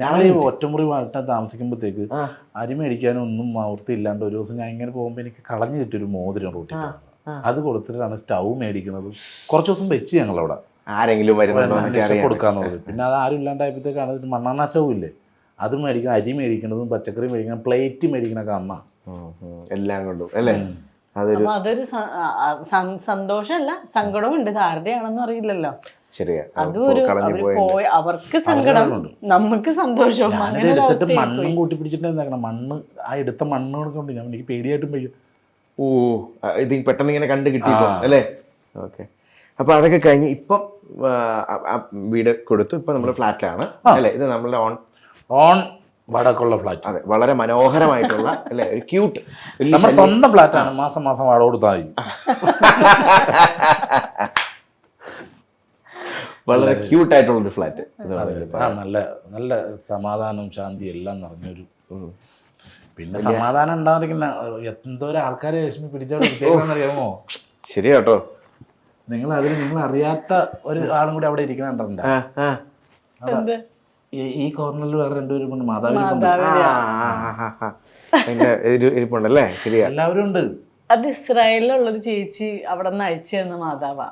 ഞങ്ങൾ ഈ ഒറ്റമുറി വാട്ട താമസിക്കുമ്പോഴത്തേക്ക് അരി മേടിക്കാനും ഒന്നും ആവൃത്തി ഇല്ലാണ്ട് ഒരു ദിവസം ഞാൻ ഇങ്ങനെ പോകുമ്പോൾ എനിക്ക് കളഞ്ഞു കിട്ടിയൊരു മോതിരം റൂട്ടിൽ അത് കൊടുത്തിട്ടാണ് സ്റ്റൗ മേടിക്കുന്നത്. കുറച്ച് ദിവസം വെച്ച് ഞങ്ങളവിടെ ആരെങ്കിലും കൊടുക്കാന്ന് പറഞ്ഞു. പിന്നെ അത് ആരും ഇല്ലാണ്ടായപ്പോഴത്തേക്കാണ് ഒരു മണ്ണെണ്ണ സ്റ്റൗ ഇല്ലേ അത് മേടിക്കണം, അരി മേടിക്കുന്നതും പച്ചക്കറി മേടിക്കണം, പ്ലേറ്റ് മേടിക്കണൊക്കെ അമ്മ എല്ലാം കൊണ്ടും അല്ലേ. അതൊരു സന്തോഷമല്ല, സങ്കടവും ഉണ്ട്. ആരുടെയാണെന്ന് അറിയില്ലല്ലോ. ശരിയാ, അവർക്ക് സങ്കടം, നമുക്ക് സന്തോഷം. എടുത്തിട്ട് മണ്ണും കൂട്ടി പിടിച്ചിട്ട് മണ്ണ് ആ എടുത്ത മണ്ണ് കൊണ്ട് ഞാൻ എനിക്ക് പേടിയായിട്ടും പോയി. ഓ ഇത് പെട്ടെന്ന് ഇങ്ങനെ കണ്ടു കിട്ടിയപ്പോ അല്ലേ. ഓക്കെ, അപ്പൊ അതൊക്കെ കഴിഞ്ഞ് ഇപ്പം വീട് കൊടുത്തു. ഇപ്പൊ നമ്മള് ഫ്ലാറ്റിലാണ് അല്ലേ. ഇത് നമ്മളുടെ ഓൺ വാടകയ്ക്കുള്ള ഫ്ലാറ്റ്. അതെ, വളരെ മനോഹരമായിട്ടുള്ള അല്ലെ, ഒരു ക്യൂട്ട് നമ്മുടെ സ്വന്തം ഫ്ലാറ്റാണ്. മാസം മാസം വാടക കൊടുത്താൽ മതി. വളരെ ക്യൂട്ട് ആയിട്ടുള്ളൊരു ഫ്ലാറ്റ്. നല്ല നല്ല സമാധാനവും ശാന്തി എല്ലാം നിറഞ്ഞൊരു. പിന്നെ സമാധാനം ഉണ്ടാകുന്ന എന്തോരം ആൾക്കാരെ രശ്മി പിടിച്ചറിയാമോ. ശരിയാട്ടോ, നിങ്ങൾ അറിയാത്ത ഒരു ആളും കൂടി അവിടെ ഇരിക്കണുണ്ട്. ഈ കോർണറിൽ വേറെ രണ്ടുപേരും ഇരിപ്പുണ്ടല്ലേ. ശരിയാ, എല്ലാവരും ഉണ്ട്. അത് ഇസ്രായേലിലുള്ളൊരു ചേച്ചി അവിടെ നിന്ന് അയച്ചു തന്ന മാതാവാ.